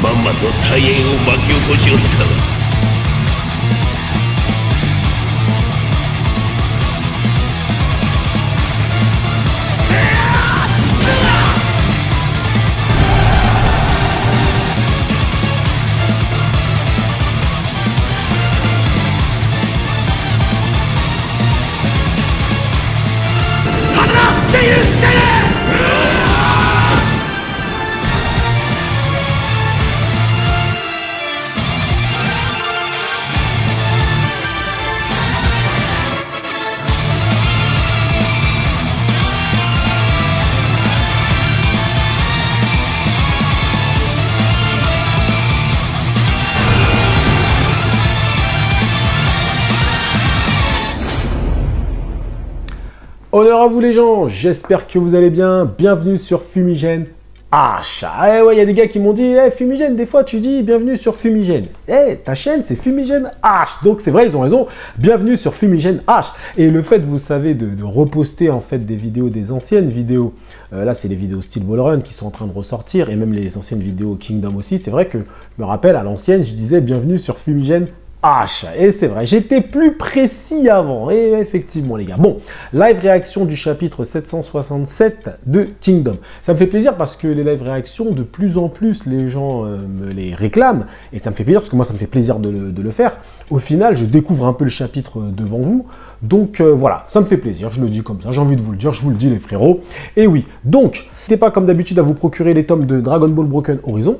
まんまと大変を巻き起こしおったわ。Honneur à vous les gens, j'espère que vous allez bien. Bienvenue sur Fumigène H. Eh ouais, il y a des gars qui m'ont dit hey, Fumigène, des fois tu dis bienvenue sur Fumigène. Eh, ta chaîne c'est Fumigène H. Donc c'est vrai, ils ont raison. Bienvenue sur Fumigène H. Et le fait, vous savez, de reposter en fait des vidéos, des anciennes vidéos. Là, c'est les vidéos style Wallrun qui sont en train de ressortir et même les anciennes vidéos Kingdom aussi. C'est vrai que je me rappelle à l'ancienne, je disais bienvenue sur Fumigène H. Et c'est vrai, j'étais plus précis avant. Et effectivement, les gars. Bon, live réaction du chapitre 767 de Kingdom. Ça me fait plaisir parce que les live réactions, de plus en plus, les gens me les réclament. Et ça me fait plaisir parce que moi, ça me fait plaisir de le faire. Au final, je découvre un peu le chapitre devant vous. Donc voilà, ça me fait plaisir. Je le dis comme ça. J'ai envie de vous le dire. Je vous le dis, les frérots. Et oui, donc, n'hésitez pas comme d'habitude à vous procurer les tomes de Dragon Ball Broken Horizon.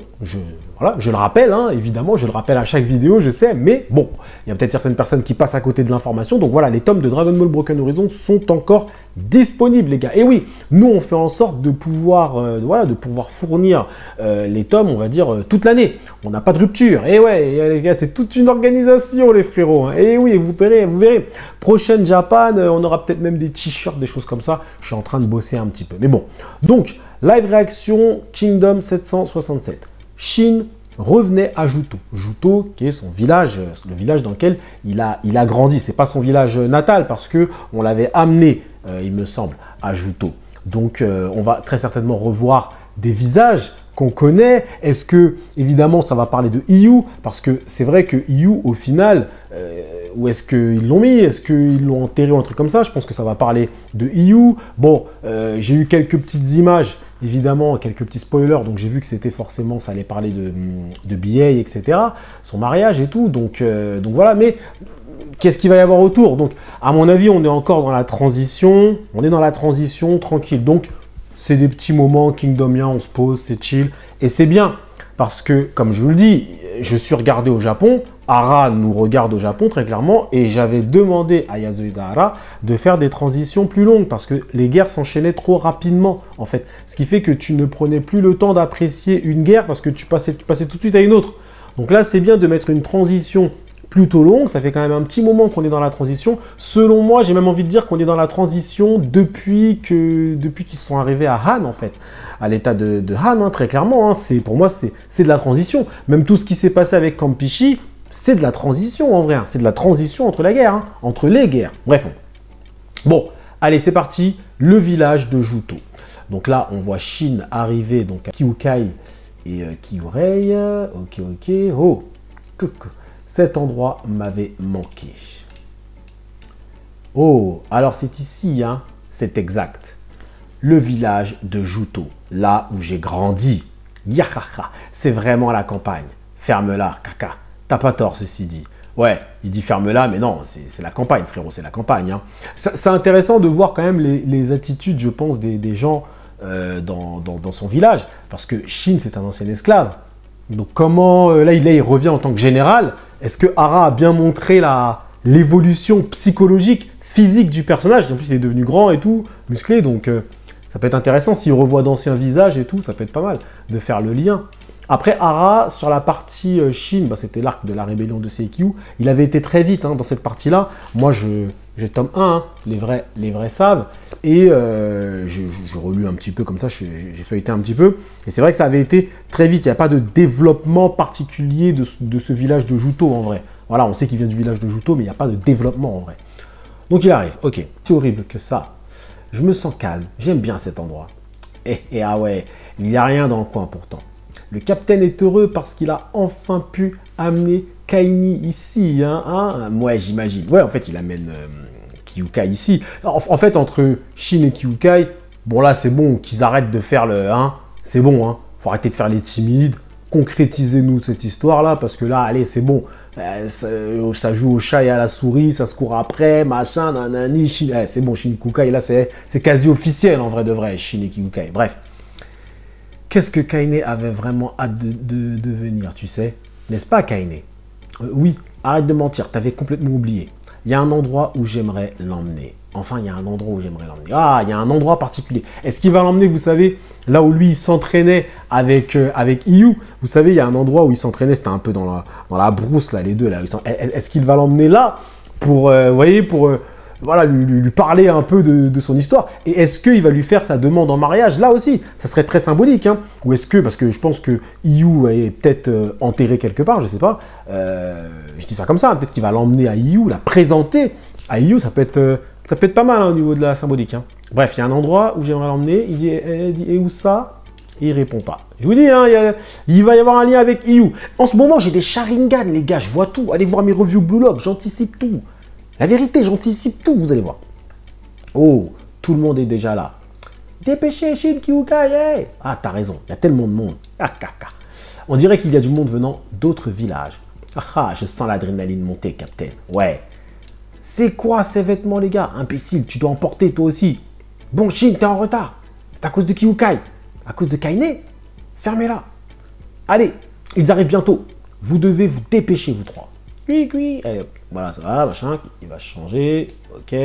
Voilà, je le rappelle, hein, évidemment, je le rappelle à chaque vidéo, je sais, mais bon, il y a peut-être certaines personnes qui passent à côté de l'information. Donc voilà, les tomes de Dragon Ball Broken Horizon sont encore disponibles, les gars. Et oui, nous, on fait en sorte de pouvoir, voilà, de pouvoir fournir les tomes, on va dire, toute l'année. On n'a pas de rupture. Et ouais, les gars, c'est toute une organisation, les frérots. Hein. Et oui, vous verrez. Prochaine Japan, on aura peut-être même des t-shirts, des choses comme ça. Je suis en train de bosser un petit peu. Mais bon, donc, live réaction Kingdom 767. Shin revenait à Jouto. Jouto, qui est son village, le village dans lequel il a grandi. C'est pas son village natal parce que on l'avait amené, il me semble, à Jouto. Donc, on va très certainement revoir des visages qu'on connaît. Est-ce que, évidemment, ça va parler de Iyu? Parce que c'est vrai que Iyu, au final, où est-ce qu'ils l'ont mis? Est-ce qu'ils l'ont enterré ou un truc comme ça? Je pense que ça va parler de Iyu. Bon, j'ai eu quelques petites images, évidemment, quelques petits spoilers. Donc, j'ai vu que c'était forcément, ça allait parler de BA, etc. Son mariage et tout. Donc voilà, mais qu'est-ce qu'il va y avoir autour? Donc, à mon avis, on est encore dans la transition. On est dans la transition tranquille. Donc, c'est des petits moments kingdomiens, on se pose, c'est chill. Et c'est bien, parce que, comme je vous le dis, je suis regardé au Japon, Hara nous regarde au Japon très clairement, et j'avais demandé à Yasuhisa Hara de faire des transitions plus longues, parce que les guerres s'enchaînaient trop rapidement, en fait. Ce qui fait que tu ne prenais plus le temps d'apprécier une guerre, parce que tu passais tout de suite à une autre. Donc là, c'est bien de mettre une transition plutôt longue, ça fait quand même un petit moment qu'on est dans la transition. Selon moi, j'ai même envie de dire qu'on est dans la transition depuis qu'ils sont arrivés à Han, en fait. À l'état de Han, hein, très clairement. Hein, pour moi, c'est de la transition. Même tout ce qui s'est passé avec Kampishi, c'est de la transition, en vrai. Hein. C'est de la transition entre la guerre, hein, entre les guerres. Bref. Bon, allez, c'est parti. Le village de Jouto. Donc là, on voit Shin arriver donc à Kyukai et Kyurei. Ok. Oh, coucou. Cet endroit m'avait manqué. Oh, alors c'est ici, hein, c'est exact. Le village de Jouto, là où j'ai grandi. Yahaha, c'est vraiment la campagne. Ferme-la, caca. T'as pas tort, ceci dit. Ouais, il dit ferme-la, mais non, c'est la campagne, frérot, c'est la campagne. Hein. C'est intéressant de voir quand même les attitudes, je pense, des gens dans son village. Parce que Shin, c'est un ancien esclave. Donc comment, là il revient en tant que général. Est-ce que Hara a bien montré l'évolution psychologique, physique du personnage? En plus, il est devenu grand et tout, musclé, donc ça peut être intéressant s'il revoit d'anciens visages et tout, ça peut être pas mal de faire le lien. Après, Hara, sur la partie Shin, bah, c'était l'arc de la rébellion de Seikyu, il avait été très vite hein, dans cette partie-là. Moi, j'ai tome 1, hein, les vrais savent, et je relus un petit peu comme ça, j'ai feuilleté un petit peu, et c'est vrai que ça avait été très vite, il n'y a pas de développement particulier de ce village de Jouto en vrai. Voilà, on sait qu'il vient du village de Jouto, mais il n'y a pas de développement en vrai. Donc il arrive, ok. C'est horrible que ça. Je me sens calme, j'aime bien cet endroit. Et ah ouais, il n'y a rien dans le coin pourtant. Le capitaine est heureux parce qu'il a enfin pu amener Kaini ici. Ouais, j'imagine. Ouais, en fait, il amène Kyukai ici. En fait, entre Shin et Kyukai, bon là, c'est bon qu'ils arrêtent de faire le... c'est bon, faut arrêter de faire les timides. Concrétisez-nous cette histoire-là, parce que là, allez, c'est bon. Ça joue au chat et à la souris, ça se court après, machin, nanani, Shin... c'est bon, Shin Kyukai, là, c'est quasi officiel, en vrai de vrai, Shin et Kyukai. Bref. Qu'est-ce que Kaine avait vraiment hâte de venir, tu sais? N'est-ce pas, Kaine? Oui, arrête de mentir, t'avais complètement oublié. Il y a un endroit où j'aimerais l'emmener. Enfin, il y a un endroit où j'aimerais l'emmener. Ah, il y a un endroit particulier. Est-ce qu'il va l'emmener, vous savez, là où lui, il s'entraînait avec Iyu? Vous savez, il y a un endroit où il s'entraînait, c'était un peu dans la brousse, là, les deux. Là. Est-ce qu'il va l'emmener là pour, vous voyez, pour... voilà, lui parler un peu de son histoire. Et est-ce qu'il va lui faire sa demande en mariage? Là aussi, ça serait très symbolique. Ou est-ce que, parce que je pense que Iyu est peut-être enterré quelque part, je sais pas. Je dis ça comme ça, peut-être qu'il va l'emmener à Iyu, la présenter à Iyu, ça peut être pas mal au niveau de la symbolique. Bref, il y a un endroit où j'aimerais l'emmener. Il dit, et où ça? Et il répond pas. Je vous dis, il va y avoir un lien avec Iyu. En ce moment, j'ai des Sharingan, les gars, je vois tout. Allez voir mes reviews Blue Lock, j'anticipe tout. La vérité, j'anticipe tout, vous allez voir. Oh, tout le monde est déjà là. Dépêchez, Shin Kyukai. Ah, t'as raison, il y a tellement de monde. On dirait qu'il y a du monde venant d'autres villages. Je sens l'adrénaline monter, Capitaine. Ouais. C'est quoi ces vêtements, les gars? Imbécile, tu dois en porter toi aussi. Bon, Shin, t'es en retard. C'est à cause de Kyukai. À cause de Kaine. Fermez-la. Allez, ils arrivent bientôt. Vous devez vous dépêcher, vous trois. Oui. Allez, hop. Voilà, ça va, machin. Il va changer. Ok.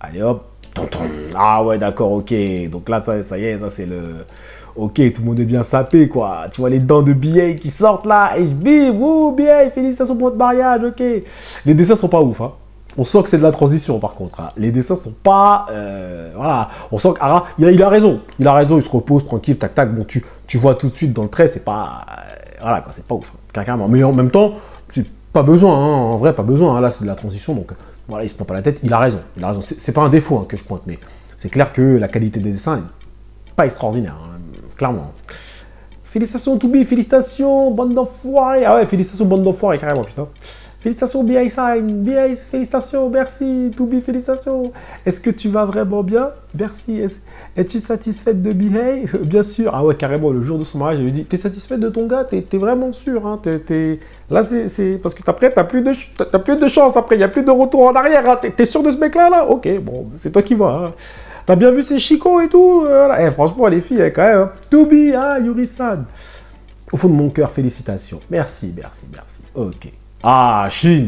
Allez, hop. Tonton. Ah ouais, d'accord, ok. Donc là, ça y est, ça c'est le... Ok, tout le monde est bien sapé, quoi. Tu vois les dents de BA qui sortent là. Et je bim, wouh, BA, félicitations pour votre mariage, ok. Les dessins sont pas ouf, On sent que c'est de la transition, par contre. Les dessins sont pas... voilà. On sent qu'Ara, il a raison. Il a raison, il se repose, tranquille, tac, tac. Bon, tu vois tout de suite dans le trait, c'est pas... voilà, quoi, c'est pas ouf. Carrément. Mais en même temps... Pas besoin, en vrai, pas besoin. Là, c'est de la transition, donc voilà, il se prend pas la tête. Il a raison. C'est pas un défaut que je pointe, mais c'est clair que la qualité des dessins est pas extraordinaire, clairement. Félicitations, Toubi, félicitations, bande d'enfoirés. Ah ouais, félicitations, bande d'enfoirés, carrément, putain. Félicitations, BI-Sign, BI, félicitations, merci, Toubi, félicitations. Est-ce que tu vas vraiment bien? Merci. Es-tu satisfaite de Bihei? Bien sûr. Ah ouais, carrément, le jour de son mariage, je lui ai dit, t'es satisfaite de ton gars? T'es vraiment sûr, Là, c'est... Parce que après, t'as plus de chance, après, il n'y a plus de retour en arrière, T'es sûr de ce mec-là, Ok, bon, c'est toi qui vois, T'as bien vu ces chicots et tout voilà. Franchement, les filles, quand même, Toubi, Yuri-san. Au fond de mon cœur, félicitations. Merci. Ok. Ah, Shin,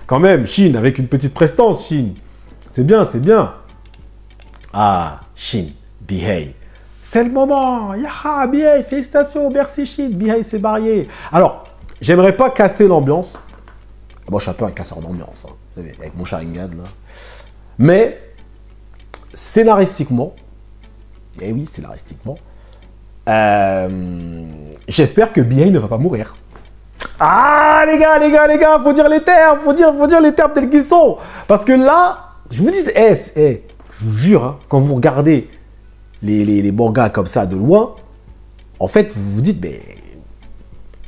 quand même, Shin, avec une petite prestance, Shin. C'est bien. Ah, Shin, Bihei. C'est le moment. Yaha, Bihei, félicitations, merci Shin. Bihei s'est marié. Alors, j'aimerais pas casser l'ambiance. Moi, je suis un peu un casseur d'ambiance, vous savez, avec mon Sharingan, là. Mais, scénaristiquement, j'espère que Bihei ne va pas mourir. Ah, les gars, faut dire les termes, faut dire les termes tels qu'ils sont. Parce que là, je vous dis, je vous jure, quand vous regardez les mangas comme ça de loin, en fait, vous vous dites, mais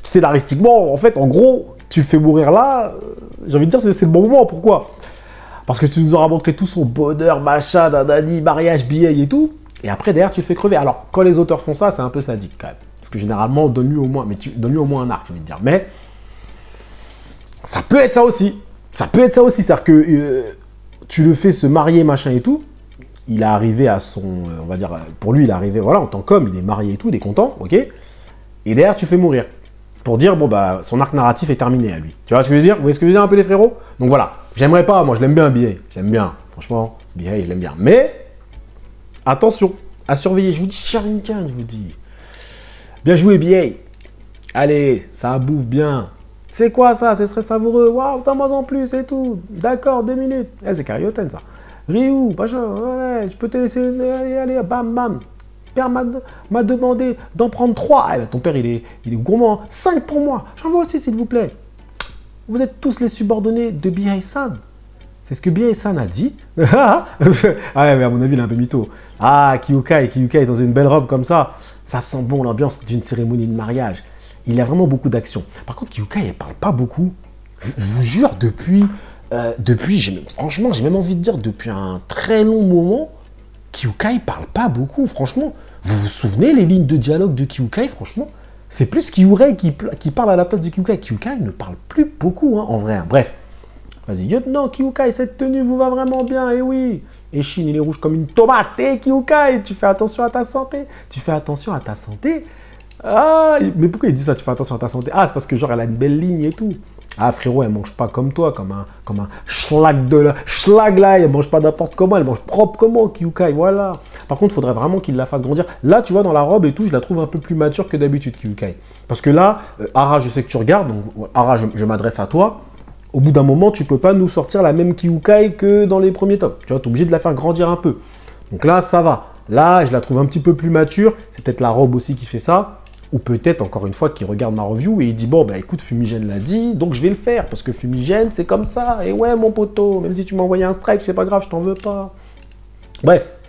scénaristiquement, en fait, en gros, tu le fais mourir là, j'ai envie de dire, c'est le bon moment. Pourquoi? Parce que tu nous auras montré tout son bonheur, machin, nanani, mariage, billet et tout, et après, derrière, tu le fais crever. Alors, quand les auteurs font ça, c'est un peu sadique, quand même. Parce que généralement, donne-lui au moins un arc, j'ai envie de dire. Mais ça peut être ça aussi. C'est-à-dire que tu le fais se marier, machin et tout. Il est arrivé à son... on va dire, pour lui, il est arrivé, voilà, en tant qu'homme, il est marié et tout, il est content, ok. Et derrière, tu fais mourir. Pour dire, bon, bah, son arc narratif est terminé à lui. Tu vois ce que je veux dire? Vous voyez ce que je veux dire un peu, les frérots? Donc voilà. J'aimerais pas, moi, je l'aime bien, Bihei. Je l'aime bien. Franchement, Bihei, je l'aime bien. Mais, attention, à surveiller. Je vous dis, Sharingan, je vous dis. Bien joué, Bihei. Allez, ça bouffe bien. C'est quoi ça? C'est très savoureux. Waouh, t'en manges en plus et tout. D'accord, 2 minutes. C'est Karyoten, ça. Ryu, machin, ouais, je peux te laisser. Allez, bam. Père m'a demandé d'en prendre 3. Ah, bah, ton père, il est gourmand. 5 pour moi. J'en veux aussi, s'il vous plaît. Vous êtes tous les subordonnés de Bihei-san. C'est ce que Bie-san a dit. Ah ouais, mais à mon avis, il est un peu mytho. Ah, Kyukai est dans une belle robe comme ça. Ça sent bon l'ambiance d'une cérémonie de mariage. Il y a vraiment beaucoup d'action. Par contre, Kyukai, elle parle pas beaucoup. Je vous jure, franchement, j'ai même envie de dire, depuis un très long moment, Kyukai parle pas beaucoup, franchement. Vous vous souvenez les lignes de dialogue de Kyukai, franchement? C'est plus Kyurei qui parle à la place de Kyukai. Kyukai ne parle plus beaucoup, hein, en vrai. Hein. Bref. Vas-y, lieutenant Kyukai, cette tenue vous va vraiment bien, eh oui. Et Shin, il est rouge comme une tomate. Eh, Kyukai, tu fais attention à ta santé. Tu fais attention à ta santé. Ah, mais pourquoi il dit ça, tu fais attention à ta santé? Ah, c'est parce que genre, elle a une belle ligne et tout. Ah, frérot, elle mange pas comme toi, comme un schlag là. Elle mange pas n'importe comment, elle mange proprement, Kyukai, voilà. Par contre, il faudrait vraiment qu'il la fasse grandir. Là, tu vois, dans la robe et tout, je la trouve un peu plus mature que d'habitude, Kyukai. Parce que là, Ara, je sais que tu regardes, donc Ara, je m'adresse à toi. Au bout d'un moment, tu peux pas nous sortir la même Kyukai que dans les premiers tomes. Tu vois, tu es obligé de la faire grandir un peu. Donc là, ça va. Là, je la trouve un petit peu plus mature. C'est peut-être la robe aussi qui fait ça. Ou peut-être, encore une fois, qu'il regarde ma review et il dit, bon, bah écoute, Fumigène l'a dit, donc je vais le faire. Parce que Fumigène, c'est comme ça. Et ouais, mon poteau, même si tu m'as envoyé un strike, c'est pas grave, je t'en veux pas. Bref.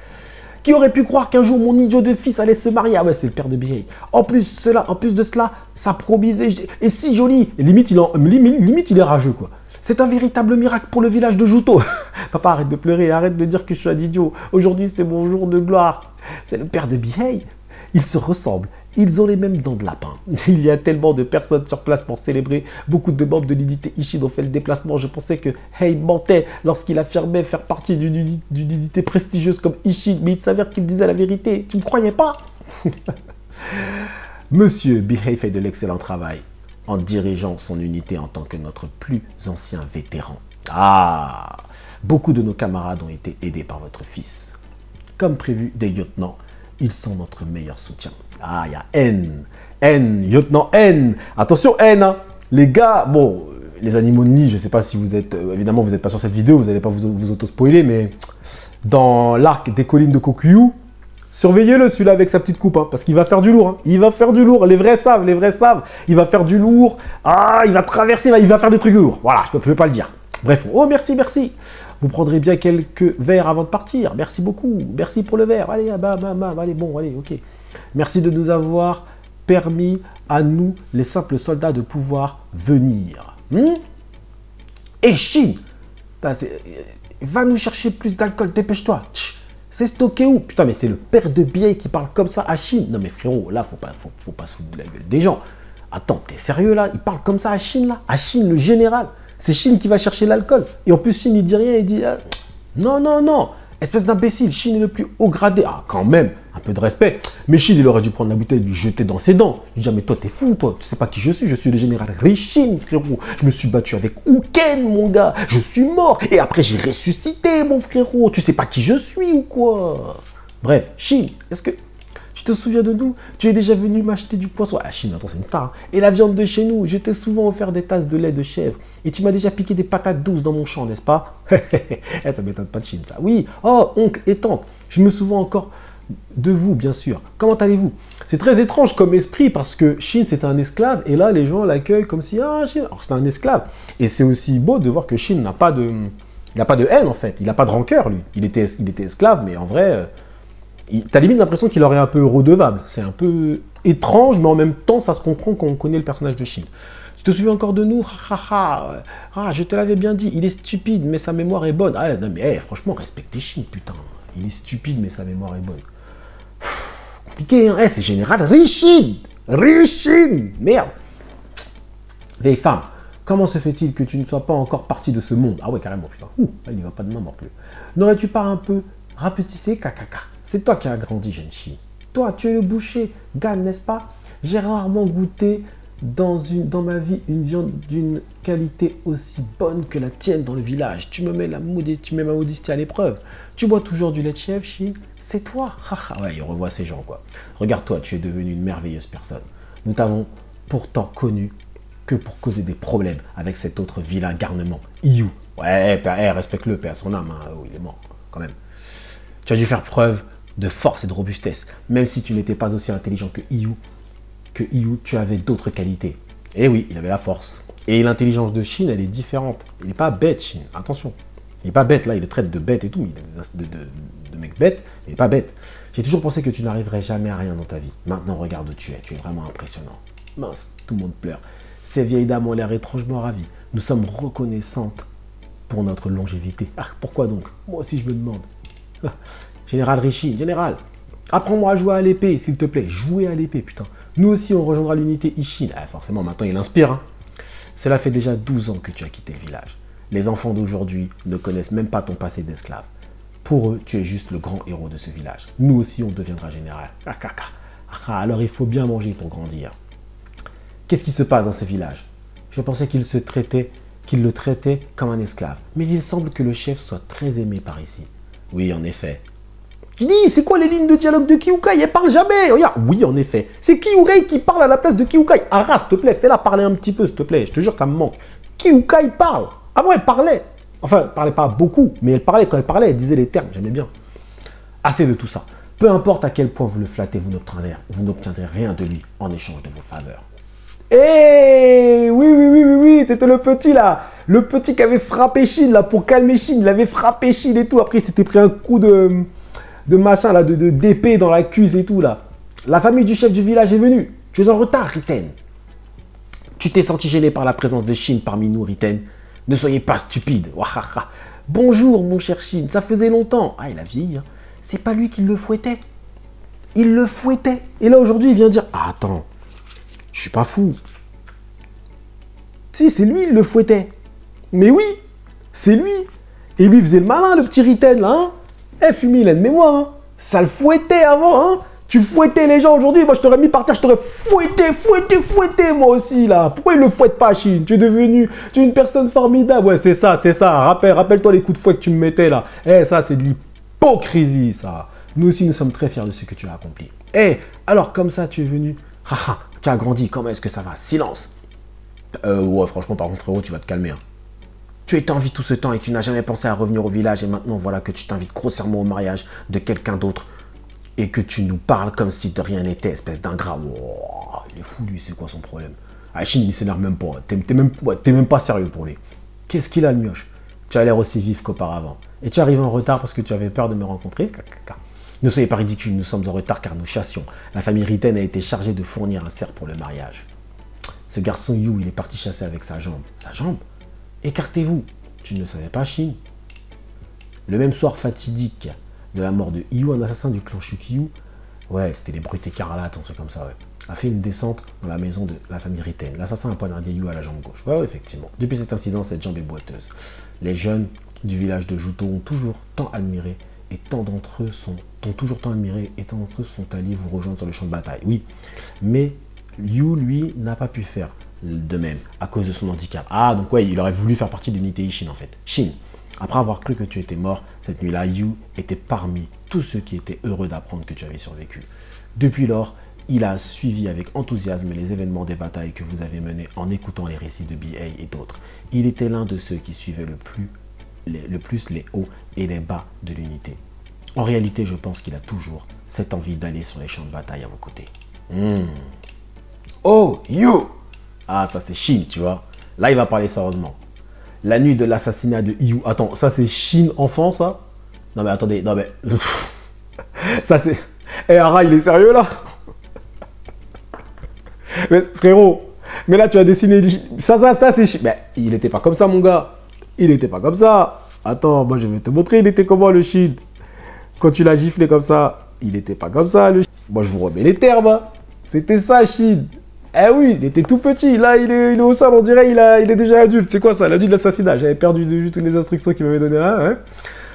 Qui aurait pu croire qu'un jour mon idiot de fils allait se marier? Ah ouais, c'est le père de Bihei. En plus de cela, ça promisait est si joli. Et limite, il est rageux, quoi. C'est un véritable miracle pour le village de Juto. Papa, arrête de pleurer, arrête de dire que je suis un idiot. Aujourd'hui, c'est mon jour de gloire. C'est le père de Bihei. Ils se ressemblent. Ils ont les mêmes dents de lapin. Il y a tellement de personnes sur place pour célébrer. Beaucoup de membres de l'unité Ishin ont fait le déplacement. Je pensais que Hei mentait lorsqu'il affirmait faire partie d'une unité prestigieuse comme Ishin. Mais il s'avère qu'il disait la vérité. Tu ne me croyais pas? Monsieur Bihei fait de l'excellent travail en dirigeant son unité en tant que notre plus ancien vétéran. Ah! Beaucoup de nos camarades ont été aidés par votre fils. Comme prévu des lieutenants, ils sont notre meilleur soutien. Ah, il y a N, lieutenant N. Attention N, hein. Les gars, bon, les animaux de nid, je ne sais pas si vous êtes, évidemment, vous n'êtes pas sur cette vidéo, vous n'allez pas vous auto-spoiler, mais dans l'arc des collines de Kokuyu, surveillez-le, celui-là, avec sa petite coupe, hein, parce qu'il va faire du lourd. Hein. Il va faire du lourd, les vrais savent. Il va faire du lourd. Ah, il va traverser, il va faire des trucs lourds. Voilà, je ne peux pas le dire. Bref, oh, merci. Vous prendrez bien quelques verres avant de partir. Merci beaucoup. Merci pour le verre. Allez, allez, bon, allez, ok. Merci de nous avoir permis à nous, les simples soldats, de pouvoir venir. Et Shin, va nous chercher plus d'alcool, dépêche-toi. C'est stocké où? Putain, mais c'est le père de Bihei qui parle comme ça à Shin. Non mais frérot, là, faut pas se foutre de la gueule des gens. Attends, t'es sérieux là? Il parle comme ça à Shin là? À Shin, le général. C'est Shin qui va chercher l'alcool. Et en plus, Shin, il dit rien, il dit... non. Espèce d'imbécile, Shin est le plus haut gradé. Ah, quand même, un peu de respect. Mais Shin, il aurait dû prendre la bouteille et lui jeter dans ses dents. Il dit, mais toi, t'es fou, toi. Tu sais pas qui je suis le général Rishin, frérot. Je me suis battu avec Uken, mon gars. Je suis mort. Et après, j'ai ressuscité, mon frérot. Tu sais pas qui je suis ou quoi? Bref, Shin, est-ce que... Tu te souviens de nous? Tu es déjà venu m'acheter du poisson. Ah, Shin, attends, c'est une star. Hein. Et la viande de chez nous. Je t'ai souvent offert des tasses de lait de chèvre. Et tu m'as déjà piqué des patates douces dans mon champ, n'est-ce pas? Ça m'étonne pas de Shin, ça. Oui. Oh, oncle et tante. Je me souviens encore de vous, bien sûr. Comment allez-vous? C'est très étrange comme esprit parce que Shin, c'est un esclave. Et là, les gens l'accueillent comme si, ah, Shin. Alors, c'est un esclave. Et c'est aussi beau de voir que Shin n'a pas de... Il n'a pas de haine, en fait. Il n'a pas de rancœur, lui. Il était esclave, mais en vrai... T'as limite l'impression qu'il aurait un peu redevable. C'est un peu étrange, mais en même temps, ça se comprend quand on connaît le personnage de Shin. Tu te souviens encore de nous? Ah, je te l'avais bien dit, il est stupide, mais sa mémoire est bonne. Ah, non, mais franchement, respectez Shin, putain. Il est stupide, mais sa mémoire est bonne. Compliqué, hein? C'est général Rishin, merde. Vieille femme, comment se fait-il que tu ne sois pas encore partie de ce monde? Ah ouais, carrément, putain. Il n'y va pas de main morte, lui. N'aurais-tu pas un peu rapetissé, kakaka? C'est toi qui as grandi, Genshi. Toi, tu es le boucher, Gan, n'est-ce pas? J'ai rarement goûté dans ma vie une viande d'une qualité aussi bonne que la tienne dans le village. Tu me mets ma modestie à l'épreuve. Tu bois toujours du lait de chèvre, Shin? C'est toi. Ouais, il revoit ces gens, quoi. Regarde-toi, tu es devenu une merveilleuse personne. Nous t'avons pourtant connu que pour causer des problèmes avec cet autre vilain garnement, Iyu. Ouais, respecte-le, paix à son âme. Hein. Oh, il est mort, quand même. Tu as dû faire preuve de force et de robustesse. Même si tu n'étais pas aussi intelligent que Iyu, tu avais d'autres qualités. Et oui, il avait la force. Et l'intelligence de Shin, elle est différente. Il n'est pas bête, Shin. Attention. Il n'est pas bête, là, il le traite de bête et tout, mais de mec bête, il n'est pas bête. J'ai toujours pensé que tu n'arriverais jamais à rien dans ta vie. Maintenant, regarde où tu es vraiment impressionnant. Mince, tout le monde pleure. Ces vieilles dames ont l'air étrangement ravies. Nous sommes reconnaissantes pour notre longévité. Ah, pourquoi donc? Moi aussi, je me demande. Général Richie, général, apprends-moi à jouer à l'épée, s'il te plaît. Jouer à l'épée, putain. Nous aussi, on rejoindra l'unité Ishin. Ah, forcément, maintenant, il inspire. Hein. Cela fait déjà 12 ans que tu as quitté le village. Les enfants d'aujourd'hui ne connaissent même pas ton passé d'esclave. Pour eux, tu es juste le grand héros de ce village. Nous aussi, on deviendra général. Alors, il faut bien manger pour grandir. Qu'est-ce qui se passe dans ce village? Je pensais qu'il le traitait comme un esclave. Mais il semble que le chef soit très aimé par ici. Oui, en effet. Je dis, c'est quoi les lignes de dialogue de Kyukai? Elle parle jamais. Regarde, oui, en effet. C'est Kyurei qui parle à la place de Kyukai. Ara, s'il te plaît, fais-la parler un petit peu, s'il te plaît. Je te jure, ça me manque. Kyukai parle. Avant, elle parlait. Enfin, elle parlait pas beaucoup, mais elle parlait. Quand elle parlait, elle disait les termes. J'aimais bien. Assez de tout ça. Peu importe à quel point vous le flattez, vous n'obtiendrez rien de lui en échange de vos faveurs. Eh oui, c'était le petit là. Le petit qui avait frappé Shin là pour calmer Shin. Il avait frappé Shin et tout. Après, il s'était pris un coup de machin là, d'épée dans la cuisse et tout là. La famille du chef du village est venue. Tu es en retard, Riten. Tu t'es senti gêné par la présence de Shin parmi nous, Riten. Ne soyez pas stupide. Wahaha. Bonjour, mon cher Shin. Ça faisait longtemps. Ah, il a vieilli. Hein. C'est pas lui qui le fouettait. Il le fouettait. Et là, aujourd'hui, il vient dire, ah, attends, je suis pas fou. Si, c'est lui, il le fouettait. Mais oui, c'est lui. Et lui, il faisait le malin, le petit Riten, là. Hein. Eh, Fumi, il a une mémoire. Hein. Ça le fouettait avant. Hein. Tu fouettais les gens aujourd'hui. Moi, je t'aurais mis par terre. Je t'aurais fouetté, moi aussi, là. Pourquoi il le fouette pas, Shin? Tu es une personne formidable. Ouais, c'est ça. Rappelle-toi les coups de fouet que tu me mettais, là. Eh, ça, c'est de l'hypocrisie, ça. Nous aussi, nous sommes très fiers de ce que tu as accompli. Eh, alors, comme ça, tu es venu. Tu as grandi. Comment est-ce que ça va? Silence. Ouais, franchement, par contre, frérot, tu vas te calmer. Hein. Tu étais en vie tout ce temps et tu n'as jamais pensé à revenir au village. Et maintenant, voilà que tu t'invites grossièrement au mariage de quelqu'un d'autre. Et que tu nous parles comme si de rien n'était, espèce d'ingrat. Oh, il est fou, lui, c'est quoi son problème? Ah, Shin, il s'énerve même pas. T'es même pas sérieux pour lui. Qu'est-ce qu'il a, le mioche? Tu as l'air aussi vif qu'auparavant. Et tu arrives en retard parce que tu avais peur de me rencontrer? Ne soyez pas ridicules, nous sommes en retard car nous chassions. La famille Riten a été chargée de fournir un cerf pour le mariage. Ce garçon Yu, il est parti chasser avec sa jambe. Sa jambe? Écartez-vous. Tu ne le savais pas, Shin? Le même soir fatidique de la mort de Yu, un assassin du clan Shukyu, ouais, c'était les brutes écarlates, un truc comme ça, ouais, a fait une descente dans la maison de la famille Riten. L'assassin a poignardé Yu à la jambe gauche. Ouais, effectivement. Depuis cet incident, cette jambe est boiteuse. Les jeunes du village de Juto ont toujours tant admiré et tant d'entre eux sont allés vous rejoindre sur le champ de bataille. Oui, mais Yu, lui, n'a pas pu faire de même à cause de son handicap. Ah, donc ouais, il aurait voulu faire partie de l'unité Ishin en fait. Shin. Après avoir cru que tu étais mort, cette nuit-là, Yu était parmi tous ceux qui étaient heureux d'apprendre que tu avais survécu. Depuis lors, il a suivi avec enthousiasme les événements des batailles que vous avez menées en écoutant les récits de B.A. et d'autres. Il était l'un de ceux qui suivaient le plus les hauts et les bas de l'unité. En réalité, je pense qu'il a toujours cette envie d'aller sur les champs de bataille à vos côtés. Oh, Yu! Ah, ça c'est Shin, tu vois. Là, il va parler sérieusement. La nuit de l'assassinat de Yu. Attends, ça c'est Shin enfant, ça? Non mais attendez, non mais... ça c'est... Eh, Ara, il est sérieux là? Mais frérot, mais là tu as dessiné... Ça c'est Shin. Mais il était pas comme ça, mon gars. Il était pas comme ça. Attends, moi je vais te montrer, il était comment le Shin. Quand tu l'as giflé comme ça, il était pas comme ça, le Shin. Moi je vous remets les termes. Hein. C'était ça, Shin. Eh oui, il était tout petit. Là, il est au sol, on dirait il est déjà adulte. C'est quoi ça? La nuit de l'assassinat. J'avais perdu de vue toutes les instructions qu'il m'avait données. Hein.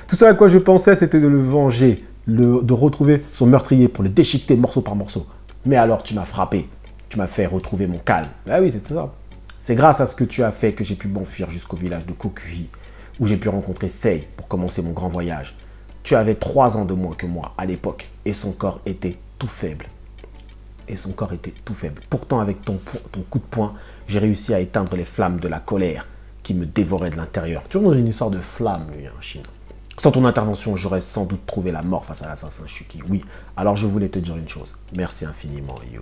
Tout ça à quoi je pensais, c'était de le venger, de retrouver son meurtrier pour le déchiqueter morceau par morceau. Mais alors, tu m'as frappé. Tu m'as fait retrouver mon calme. Ah oui, c'est ça. C'est grâce à ce que tu as fait que j'ai pu m'enfuir jusqu'au village de Kokuhi, où j'ai pu rencontrer Sei pour commencer mon grand voyage. Tu avais 3 ans de moins que moi à l'époque, et son corps était tout faible. Pourtant, avec ton coup de poing, j'ai réussi à éteindre les flammes de la colère qui me dévoraient de l'intérieur. Toujours dans une histoire de flammes, lui, hein, Shin. Sans ton intervention, j'aurais sans doute trouvé la mort face à l'assassin Shuki. Oui, alors je voulais te dire une chose. Merci infiniment, Yu.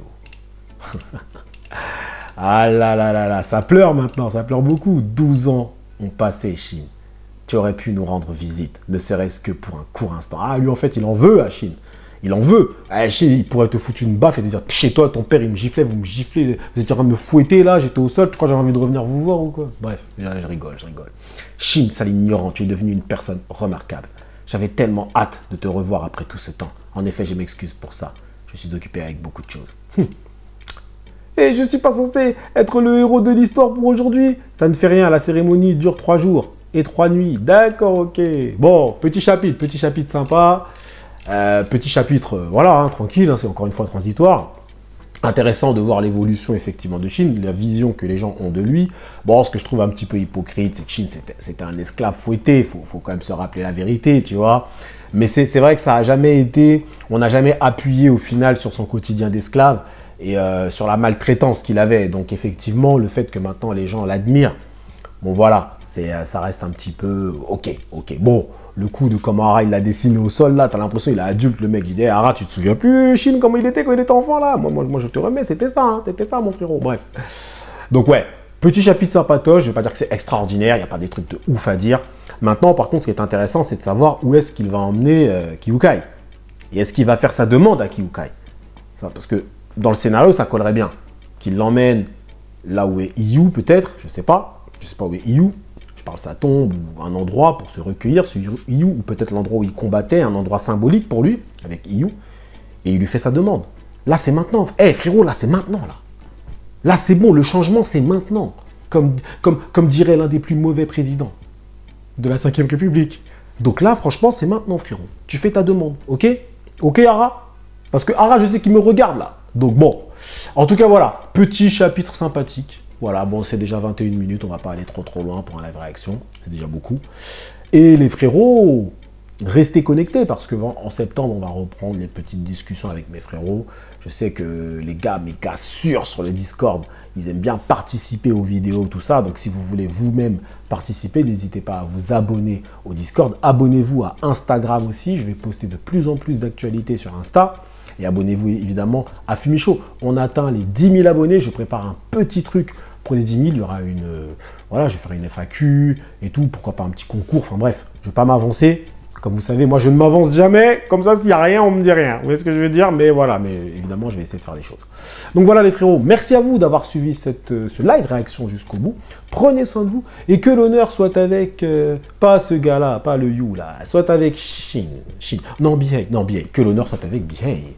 Ah là là là là, ça pleure maintenant, ça pleure beaucoup. 12 ans ont passé, Shin. tu aurais pu nous rendre visite, ne serait-ce que pour un court instant. Ah, lui, en fait, il en veut à Chine. Il en veut. À Chine, il pourrait te foutre une baffe et te dire, chez toi, ton père, il me giflait, vous me giflez, vous étiez en train de me fouetter, là, j'étais au sol, tu crois que j'avais envie de revenir vous voir ou quoi? Bref, je rigole. Chine, sale ignorant, tu es devenu une personne remarquable. J'avais tellement hâte de te revoir après tout ce temps. En effet, je m'excuse pour ça. Je suis occupé avec beaucoup de choses. Et je suis pas censé être le héros de l'histoire pour aujourd'hui. Ça ne fait rien, la cérémonie dure 3 jours et 3 nuits. D'accord, ok. Bon, petit chapitre sympa. Petit chapitre, voilà, hein, tranquille, hein, c'est encore une fois transitoire. Intéressant de voir l'évolution effectivement de Chine, la vision que les gens ont de lui. Bon, ce que je trouve un petit peu hypocrite, c'est que Chine, c'était un esclave fouetté. Faut quand même se rappeler la vérité, tu vois. Mais c'est vrai que ça n'a jamais été... On n'a jamais appuyé au final sur son quotidien d'esclave et sur la maltraitance qu'il avait. Donc effectivement, le fait que maintenant les gens l'admirent, bon voilà, ça reste un petit peu... Ok. Bon, le coup de comment Hara il l'a dessiné au sol, là, t'as l'impression qu'il est adulte, le mec. Il dit, Hara, tu te souviens plus, Chine, comment il était quand il était enfant, là? Moi je te remets, c'était ça, mon frérot. Bref. Donc ouais, petit chapitre sympatoche, je vais pas dire que c'est extraordinaire, il n'y a pas des trucs de ouf à dire. Maintenant, par contre, ce qui est intéressant, c'est de savoir où est-ce qu'il va emmener Kyukai. Et est-ce qu'il va faire sa demande à Kyukai? Ça, parce que dans le scénario, ça collerait bien. Qu'il l'emmène là où est Iyu, peut-être, je sais pas où est Iyu. Je parle sa tombe ou un endroit pour se recueillir sur Iyu, ou peut-être l'endroit où il combattait, un endroit symbolique pour lui, avec Iyu. Et il lui fait sa demande. Là, c'est maintenant. Eh, frérot, là, c'est maintenant, là. Là, c'est bon, le changement, c'est maintenant. Comme dirait l'un des plus mauvais présidents de la 5e République. Donc là, franchement, c'est maintenant, frérot. Tu fais ta demande, ok? Ok, Hara? Parce que Hara, je sais qu'il me regarde, là. Donc bon. En tout cas, voilà. Petit chapitre sympathique. Voilà, bon, c'est déjà 21 minutes. On va pas aller trop loin pour un live réaction. C'est déjà beaucoup. Et les frérots, restez connectés parce que en septembre, on va reprendre les petites discussions avec mes frérots. Je sais que mes gars sûrs sur le Discord, ils aiment bien participer aux vidéos, tout ça. Donc, si vous voulez vous-même participer, n'hésitez pas à vous abonner au Discord. Abonnez-vous à Instagram aussi. Je vais poster de plus en plus d'actualités sur Insta. Et abonnez-vous évidemment à Fumichaud. On atteint les 10 000 abonnés. Je prépare un petit truc pour les 10 000. Il y aura une... voilà, je vais faire une FAQ et tout. Pourquoi pas un petit concours. Enfin bref, je ne vais pas m'avancer. Comme vous savez, moi, je ne m'avance jamais. Comme ça, s'il n'y a rien, on ne me dit rien. Vous voyez ce que je veux dire? Mais voilà, mais évidemment, je vais essayer de faire les choses. Donc voilà, les frérots. Merci à vous d'avoir suivi ce live réaction jusqu'au bout. Prenez soin de vous. Et que l'honneur soit avec... pas ce gars-là, pas le You, là. Soit avec Shin. Non, Bihei. Non, Bihei. Que l'honneur soit avec Bihei.